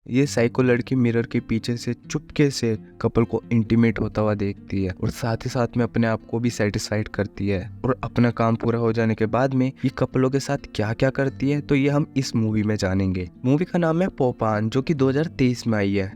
ये साइको लड़की मिरर के पीछे से चुपके से कपल को इंटीमेट होता हुआ देखती है और साथ ही साथ में अपने आप को भी सेटिस्फाइड करती है। और अपना काम पूरा हो जाने के बाद में ये कपलों के साथ क्या क्या करती है तो ये हम इस मूवी में जानेंगे। मूवी का नाम है पोपान, जो कि 2023 में आई है।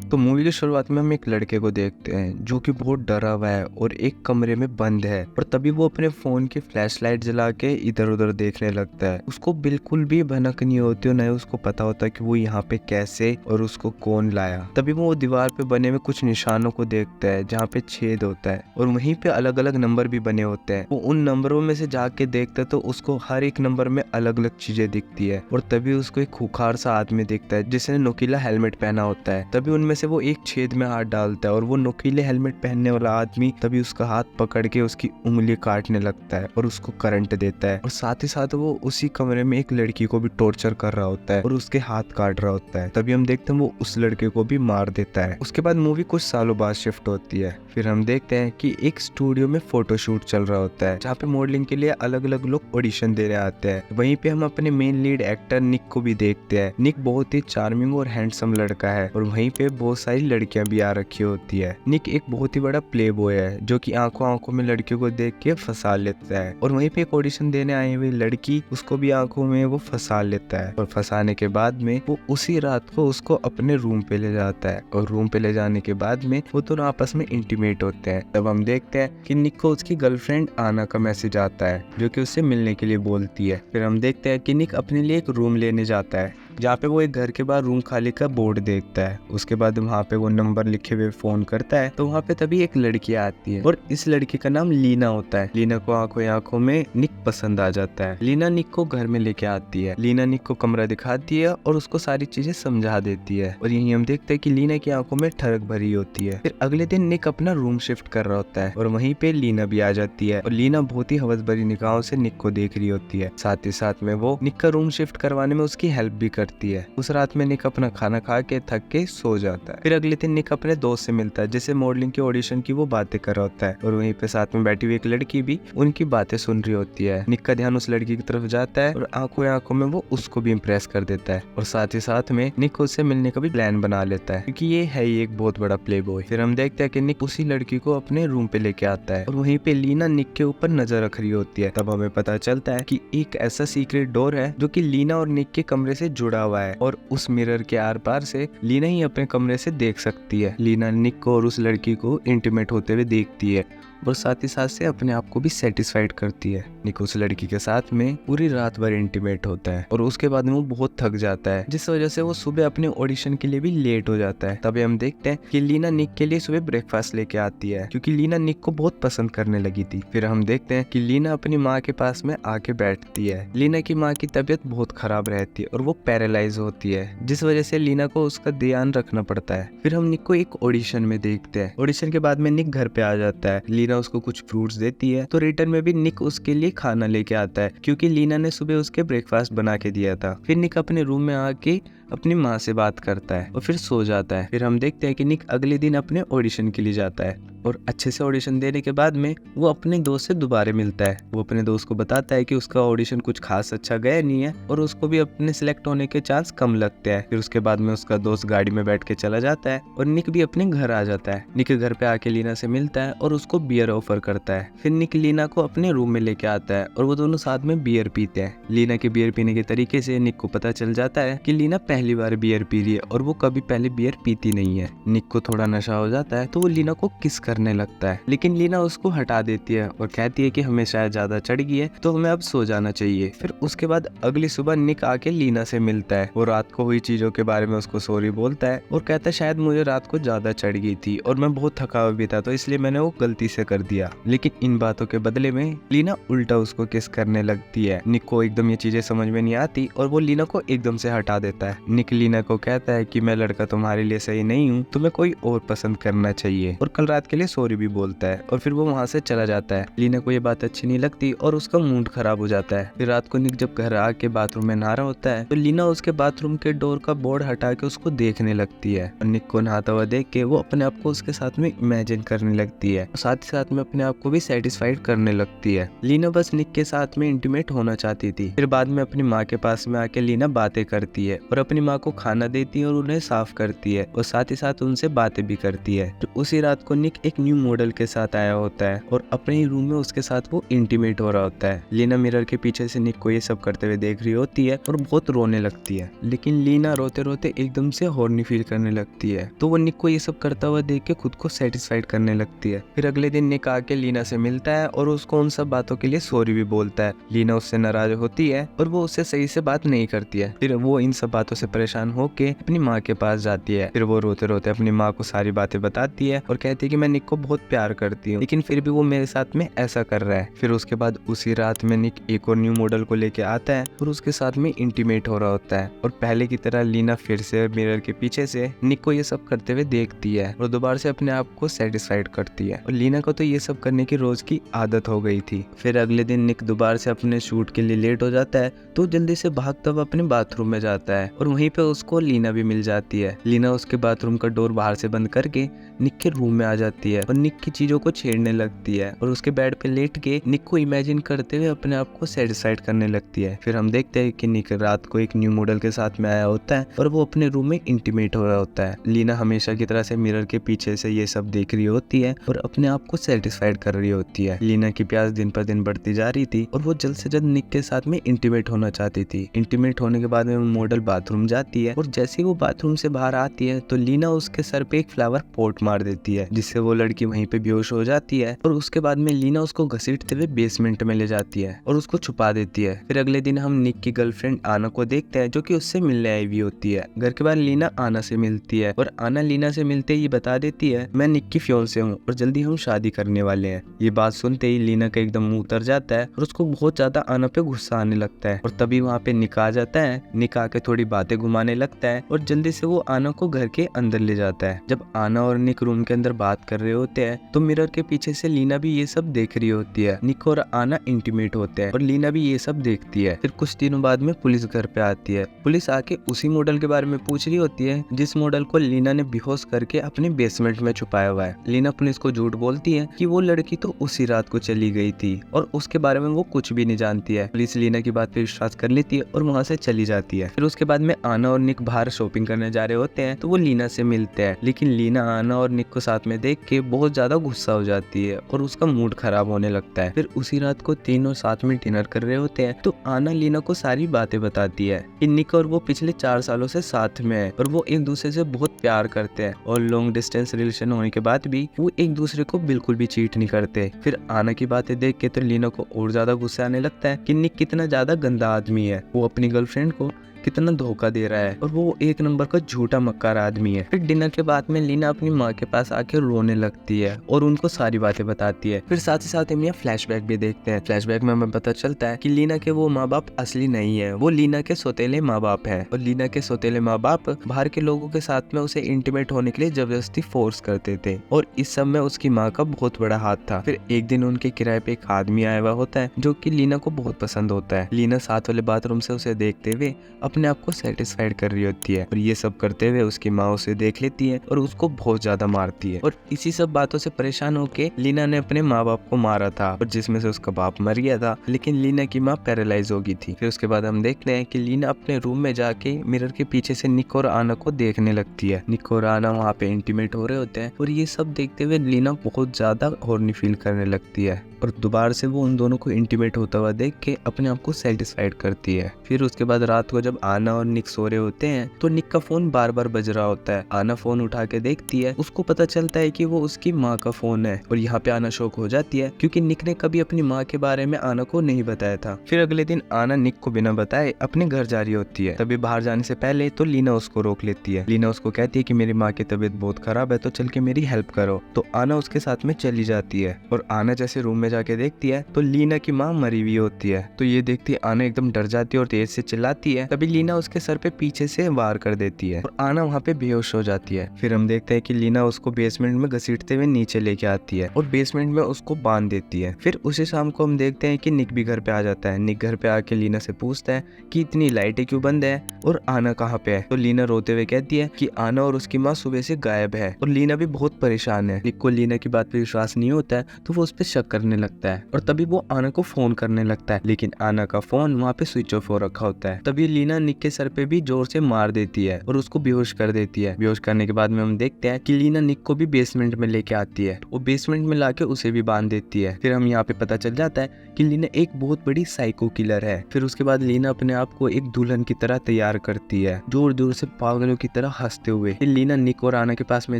तो मूवी की शुरुआत में हम एक लड़के को देखते हैं जो कि बहुत डरा हुआ है और एक कमरे में बंद है। और तभी वो अपने फोन की फ्लैशलाइट जला के इधर उधर देखने लगता है। उसको बिल्कुल भी भनक नहीं होती और न उसको पता होता कि वो यहाँ पे कैसे और उसको कौन लाया। तभी वो दीवार पे बने हुए कुछ निशानों को देखता है जहाँ पे छेद होता है और वहीं पे अलग अलग नंबर भी बने होते हैं। वो उन नंबरों में से जाके देखता है तो उसको हर एक नंबर में अलग अलग चीजें दिखती है। और तभी उसको एक खूंखार सा आदमी दिखता है जिसने नुकीला हेलमेट पहना होता है। तभी उनमें से वो एक छेद में हाथ डालता है और वो नुकीले हेलमेट पहनने वाला आदमी तभी उसका हाथ पकड़ के उसकी उंगली काटने लगता है और उसको करंट देता है। और साथ ही साथ वो उसी कमरे में एक लड़की को भी टॉर्चर कर रहा होता है और उसके हाथ काट रहा होता है। तभी हम देखते हैं वो उस लड़के को भी मार देता है। उसके बाद मूवी कुछ सालों बाद शिफ्ट होती है। फिर हम देखते हैं कि एक स्टूडियो में फोटोशूट चल रहा होता है जहाँ पे मॉडलिंग के लिए अलग अलग लोग ऑडिशन देने आते हैं। वहीं पे हम अपने मेन लीड एक्टर निक को भी देखते हैं। निक बहुत ही चार्मिंग और हैंडसम लड़का है और वहीं पे बहुत सारी लड़कियां भी आ रखी होती है। निक एक बहुत ही बड़ा प्ले बॉय है जो कि आंखों आंखों में लड़कियों को देख के फंसा लेता है। और वहीं पे एक ऑडिशन देने आई हुई लड़की उसको भी आंखों में वो फंसा लेता है। और फंसाने के बाद में वो उसी रात को उसको अपने रूम पे ले जाता है। और रूम पे ले जाने के बाद में वो दोनों आपस में इंटीमेट होते हैं। तब हम देखते हैं कि निक को उसकी गर्लफ्रेंड आना का मैसेज आता है जो कि उससे मिलने के लिए बोलती है। फिर हम देखते हैं कि निक अपने लिए एक रूम लेने जाता है जहाँ पे वो एक घर के बाहर रूम खाली का बोर्ड देखता है। उसके बाद वहाँ पे वो नंबर लिखे हुए फोन करता है तो वहाँ पे तभी एक लड़की आती है और इस लड़की का नाम लीना होता है। लीना को आंखों आंखों में निक पसंद आ जाता है। लीना निक को घर में लेके आती है। लीना निक को कमरा दिखाती है और उसको सारी चीजें समझा देती है। और यही हम देखते हैं कि लीना की आंखों में ठरक भरी होती है। फिर अगले दिन निक अपना रूम शिफ्ट कर रहा होता है और वहीं पे लीना भी आ जाती है। और लीना बहुत ही हवस भरी निगाहों से निक को देख रही होती है। साथ ही साथ में वो निक का रूम शिफ्ट करवाने में उसकी हेल्प भी करती है। उस रात में निक अपना खाना खा के थक के सो जाता है। फिर अगले दिन निक अपने दोस्त से मिलता है जिसे मॉडलिंग के ऑडिशन की वो बातें कर रहा होता है। और वहीं पे साथ में बैठी हुई एक लड़की भी उनकी बातें सुन रही होती है। निक का ध्यान उस लड़की की तरफ जाता है और आंखों आंखों में वो उसको भी इम्प्रेस कर देता है। और साथ ही साथ में निक उससे मिलने का भी प्लान बना लेता है क्योंकि ये है ही एक बहुत बड़ा प्ले बॉय। फिर हम देखते हैं कि निक उसी लड़की को अपने रूम पे लेके आता है और वहीं पे लीना निक के ऊपर नजर रख रही होती है। तब हमें पता चलता है कि एक ऐसा सीक्रेट डोर है जो कि लीना और निक के कमरे से जुड़ा हुआ है और उस मिरर के आर पार से लीना ही अपने कमरे से देख सकती है। लीना निक को और उस लड़की को इंटीमेट होते हुए देखती है और साथ ही साथ से अपने आप को भी सेटिस्फाइड करती है। निक उस लड़की के साथ में पूरी रात भर इंटीमेट होता है और उसके बाद में वो बहुत थक जाता है जिस वजह से वो सुबह अपने ऑडिशन के लिए भी लेट हो जाता है। तभी हम देखते हैं कि लीना निक के लिए सुबह ब्रेकफास्ट लेके आती है क्योंकि लीना निक को बहुत पसंद करने लगी थी। फिर हम देखते हैं कि लीना अपनी माँ के पास में आके बैठती है। लीना की माँ की तबीयत बहुत खराब रहती है और वो पैरालाइज होती है जिस वजह से लीना को उसका ध्यान रखना पड़ता है। फिर हम निक को एक ऑडिशन में देखते हैं। ऑडिशन के बाद में निक घर पे आ जाता है। लीना उसको कुछ फ्रूट्स देती है तो रिटर्न में भी निक उसके लिए खाना लेके आता है क्योंकि लीना ने सुबह उसके ब्रेकफास्ट बना के दिया था। फिर निक अपने रूम में आके अपनी माँ से बात करता है और फिर सो जाता है। फिर हम देखते हैं कि निक अगले दिन अपने ऑडिशन के लिए जाता है और अच्छे से ऑडिशन देने के बाद में वो अपने दोस्त से दोबारा मिलता है। वो अपने दोस्त को बताता है कि उसका ऑडिशन कुछ खास अच्छा गया नहीं है और उसको भी अपने सिलेक्ट होने के चांस कम लगते हैं। फिर उसके बाद में उसका दोस्त गाड़ी में बैठ के चला जाता है और निक भी अपने घर आ जाता है। निक के घर पे आके लीना से मिलता है और उसको बियर ऑफर करता है। फिर निक लीना को अपने रूम में लेके आता है और वो दोनों साथ में बियर पीते हैं। लीना के बियर पीने के तरीके से निक को पता चल जाता है कि लीना पहली बार बियर पी रही है और वो कभी पहले बियर पीती नहीं है। निक को थोड़ा नशा हो जाता है तो वो लीना को किस करने लगता है लेकिन लीना उसको हटा देती है और कहती है कि हमें शायद ज्यादा चढ़ गई है तो हमें अब सो जाना चाहिए। फिर उसके बाद अगली सुबह निक आके लीना से मिलता है। वो रात को हुई चीजों के बारे में उसको सॉरी बोलता है और कहता है शायद मुझे रात को ज्यादा चढ़ गई थी और मैं बहुत थका हुआ भी था तो इसलिए मैंने वो गलती से कर दिया। लेकिन इन बातों के बदले में लीना उल्टा उसको किस करने लगती है। निक को एकदम ये चीजें समझ में नहीं आती और वो लीना को एकदम से हटा देता है। निक लीना को कहता है कि मैं लड़का तुम्हारे लिए सही नहीं हूँ, तुम्हें कोई और पसंद करना चाहिए और कल रात के लिए सॉरी भी बोलता है और फिर वो वहाँ से चला जाता है। लीना को ये बात अच्छी नहीं लगती और उसका मूड खराब हो जाता है। फिर रात को निक जब घर आके बाथरूम में नहा रहा होता है तो लीना उसके बाथरूम के डोर का बोर्ड हटा के उसको देखने लगती है और निक को नहाता हुआ देख के वो अपने आप को उसके साथ में इमेजिन करने लगती है। साथ ही साथ में अपने आप को भी सेटिस्फाइड करने लगती है। लीना बस निक के साथ में इंटीमेट होना चाहती थी। फिर बाद में अपनी माँ के पास में आके लीना बातें करती है और अपनी माँ को खाना देती है और उन्हें साफ करती है और साथ ही साथ उनसे बातें भी करती है। तो उसी रात को निक एक न्यू मॉडल के साथ आया होता है और अपने ही रूम में उसके साथ वो इंटीमेट हो रहा होता है। लीना मिरर के पीछे से निक को ये सब करते हुए देख रही होती है और बहुत रोने लगती है, लेकिन लीना रोते रोते एकदम से हॉर्नी फील करने लगती है। तो वो निक को ये सब करता हुआ देख के खुद को सेटिस्फाइड करने लगती है। फिर अगले दिन निक आके लीना से मिलता है और उसको उन सब बातों के लिए सॉरी भी बोलता है। लीना उससे नाराज होती है और वो उससे सही से बात नहीं करती है। फिर वो इन सब बातों से परेशान होके अपनी माँ के पास जाती है। फिर वो रोते रोते अपनी माँ को सारी बातें बताती है और कहती है कि मैं निक को बहुत प्यार करती हूँ, लेकिन फिर भी वो मेरे साथ में ऐसा कर रहा है। फिर उसके बाद उसी रात में निक एक और न्यू मॉडल को लेके आता है और उसके साथ में इंटीमेट हो रहा होता है और पहले की तरह लीना फिर से मिरर के पीछे से निक को ये सब करते हुए देखती है और दोबारा से अपने आप को सेटिस्फाइड करती है। और लीना को तो ये सब करने की रोज की आदत हो गई थी। फिर अगले दिन निक दोबारा से अपने शूट के लिए लेट हो जाता है तो जल्दी से भागता हुआ अपने बाथरूम में जाता है और वहीं पे उसको लीना भी मिल जाती है। लीना उसके बाथरूम का डोर बाहर से बंद करके निक के रूम में आ जाती है और निक की चीजों को छेड़ने लगती है और उसके बेड पे लेट के निक को इमेजिन करते हुए अपने आप को सेटिस्फाइड करने लगती है। फिर हम देखते हैं कि निक रात को एक न्यू मॉडल के साथ में आया होता है और वो अपने रूम में इंटीमेट हो रहा होता है। लीना हमेशा की तरह से मिरर के पीछे से ये सब देख रही होती है और अपने आप को सेटिस्फाइड कर रही होती है। लीना की प्यास दिन पर दिन बढ़ती जा रही थी और वो जल्द से जल्द निक के साथ में इंटीमेट होना चाहती थी। इंटीमेट होने के बाद में मॉडल बाथरूम जाती है और जैसे ही वो बाथरूम से बाहर आती है तो लीना उसके सर पे एक फ्लावर पॉट मार देती है, जिससे वो लड़की वहीं पे बेहोश हो जाती है। और उसके बाद में लीना उसको घसीटते हुए बेसमेंट में ले जाती है और उसको छुपा देती है। फिर अगले दिन हम निक की गर्लफ्रेंड आना को देखते हैं जो कि उससे मिलने आई हुई होती है। घर के बाद लीना आना से मिलती है और आना लीना से मिलते ही बता देती है मैं निक की फियोंसे हूँ और जल्दी हम शादी करने वाले हैं। ये बात सुनते ही लीना का एकदम मुंह उतर जाता है और उसको बहुत ज्यादा आना पे गुस्सा आने लगता है। और तभी वहाँ पे निक आ जाता है। निक आके थोड़ी बातें घुमाने लगता है और जल्दी से वो आना को घर के अंदर ले जाता है। जब आना और निक रूम के अंदर बात कर रहे होते हैं तो मिरर के पीछे से लीना भी ये सब देख रही होती है। निक और आना इंटीमेट होते हैं और लीना भी ये सब देखती है। फिर कुछ दिनों बाद में पुलिस घर पे आती है। पुलिस आके उसी मॉडल के बारे में पूछ रही होती है जिस मॉडल को लीना ने बेहोश करके अपने बेसमेंट में छुपाया हुआ है। लीना पुलिस को झूठ बोलती है कि वो लड़की तो उसी रात को चली गई थी और उसके बारे में वो कुछ भी नहीं जानती है। पुलिस लीना की बात पे विश्वास कर लेती है और वहाँ से चली जाती है। फिर उसके बाद में आना और निक बाहर शॉपिंग करने जा रहे होते हैं तो वो लीना से मिलते हैं, लेकिन लीना आना और निक को साथ में देख के बहुत ज्यादा गुस्सा हो जाती है और उसका मूड खराब होने लगता है। फिर उसी रात को तीनों साथ में डिनर कर रहे होते हैं तो आना लीना को सारी बातें बताती है कि निक और वो पिछले 4 सालों से साथ में है और वो एक दूसरे से बहुत प्यार करते हैं और लॉन्ग डिस्टेंस रिलेशन होने के बाद भी वो एक दूसरे को बिल्कुल भी चीट नहीं करते। फिर आना की बातें देख के तो लीना को और ज्यादा गुस्सा आने लगता है कि निक कितना ज्यादा गंदा आदमी है, वो अपनी गर्लफ्रेंड को कितना धोखा दे रहा है और वो एक नंबर का झूठा मक्कार आदमी है। फिर डिनर के बाद में लीना अपनी माँ के पास आके रोने लगती है और उनको सारी बातें बताती है। फिर साथ ही साथ हम यहाँ फ्लैशबैक भी देखते हैं। फ्लैशबैक में हमें पता चलता है कि लीना के वो माँ बाप असली नहीं है, वो लीना के सौतेले माँ बाप है और लीना के सौतेले माँ बाप बाहर के लोगों के साथ में उसे इंटीमेट होने के लिए जबरदस्ती फोर्स करते थे और इस सब में उसकी माँ का बहुत बड़ा हाथ था। फिर एक दिन उनके किराए पे एक आदमी आया हुआ होता है जो कि लीना को बहुत पसंद होता है। लीना साथ वाले बाथरूम से उसे देखते हुए अपने आप को सेटिस्फाइड कर रही होती है और ये सब करते हुए उसकी माँ उसे देख लेती है और उसको बहुत ज्यादा मारती है। और इसी सब बातों से परेशान होके लीना ने अपने माँ बाप को मारा था और जिसमें से उसका बाप मर गया था, लेकिन लीना की माँ पैरालाइज हो गई थी। फिर उसके बाद हम देखते हैं कि लीना अपने रूम में जाके मिरर के पीछे से निक और आना को देखने लगती है। निक और आना वहाँ पे इंटीमेट हो रहे होते हैं और ये सब देखते हुए लीना बहुत ज्यादा हॉर्नी फील करने लगती है और दोबारा से वो उन दोनों को इंटीमेट होता हुआ देख के अपने आप को सेटिस्फाइड करती है। फिर उसके बाद रात को जब आना और निक सो रहे होते हैं तो निक का फोन बार बार बज रहा होता है। आना फोन उठा के देखती है, उसको पता चलता है कि वो उसकी माँ का फोन है और यहाँ पे आना शॉक हो जाती है क्योंकि निक ने कभी अपनी माँ के बारे में आना को नहीं बताया था। फिर अगले दिन आना निक को बिना बताए अपने घर जा रही होती है। तभी बाहर जाने से पहले तो लीना उसको रोक लेती है। लीना उसको कहती है कि मेरी माँ की तबीयत बहुत खराब है तो चल के मेरी हेल्प करो। तो आना उसके साथ में चली जाती है और आना जैसे रूम में जाके देखती है तो लीना की माँ मरी हुई होती है। तो ये देखती आना एकदम डर जाती है और तेज से चिल्लाती है। तभी लीना उसके सर पे पीछे से वार कर देती है और आना वहाँ पे बेहोश हो जाती है। फिर हम देखते हैं कि लीना उसको बेसमेंट में घसीटते हुए नीचे लेके आती है और बेसमेंट में उसको बांध देती है। फिर उसी शाम को हम देखते हैं कि निक भी घर पे आ जाता है। निक घर पे आके लीना से पूछता है कि इतनी लाइटें क्यों बंद है और आना कहाँ पे है। तो लीना रोते हुए कहती है कि आना और उसकी माँ सुबह से गायब है और लीना भी बहुत परेशान है। निक को लीना की बात पे विश्वास नहीं होता है तो वो उस पर शक करने लगता है और तभी वो आना को फोन करने लगता है, लेकिन आना का फोन वहाँ पे स्विच ऑफ हो रखा होता है। तभी लीना निक के सर पे भी जोर से मार देती है और उसको बेहोश कर देती है। बेहोश करने के बाद में हम देखते हैं कि लीना निक को भी बेसमेंट में लेके आती है और बेसमेंट में लाके उसे भी बांध देती है। फिर हम यहाँ पे पता चल जाता है कि लीना एक बहुत बड़ी साइको किलर है। फिर उसके बाद लीना अपने आप को एक दुल्हन की तरह तैयार करती है, जोर जोर से पागलों की तरह हंसते हुए। फिर लीना निक और आना के पास में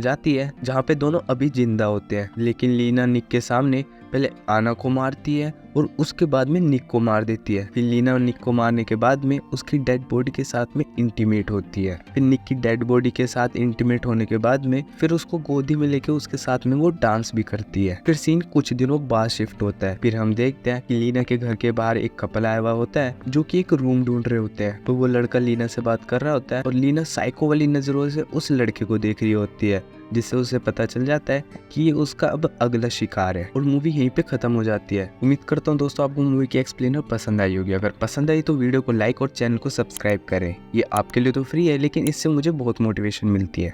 जाती है जहाँ पे दोनों अभी जिंदा होते हैं, लेकिन लीना निक के सामने पहले आना को मारती है और उसके बाद में निक को मार देती है। फिर लीना निक को मारने के बाद में उसकी डेड बॉडी के साथ में इंटीमेट होती है। फिर निक की डेड बॉडी के साथ इंटीमेट होने के बाद में फिर उसको गोदी में लेके उसके साथ में वो डांस भी करती है। फिर सीन कुछ दिनों बाद शिफ्ट होता है। फिर हम देखते हैं कि लीना के घर के बाहर एक कपल आया हुआ होता है जो कि एक रूम ढूंढ रहे होते हैं। तो वो लड़का लीना से बात कर रहा होता है और लीना साइको वाली नजरों से उस लड़के को देख रही होती है, जिससे उसे पता चल जाता है कि ये उसका अब अगला शिकार है और मूवी यहीं पे खत्म हो जाती है। उम्मीद करता हूँ दोस्तों आपको मूवी की एक्सप्लेनर पसंद आई होगी। अगर पसंद आई तो वीडियो को लाइक और चैनल को सब्सक्राइब करें। ये आपके लिए तो फ्री है लेकिन इससे मुझे बहुत मोटिवेशन मिलती है।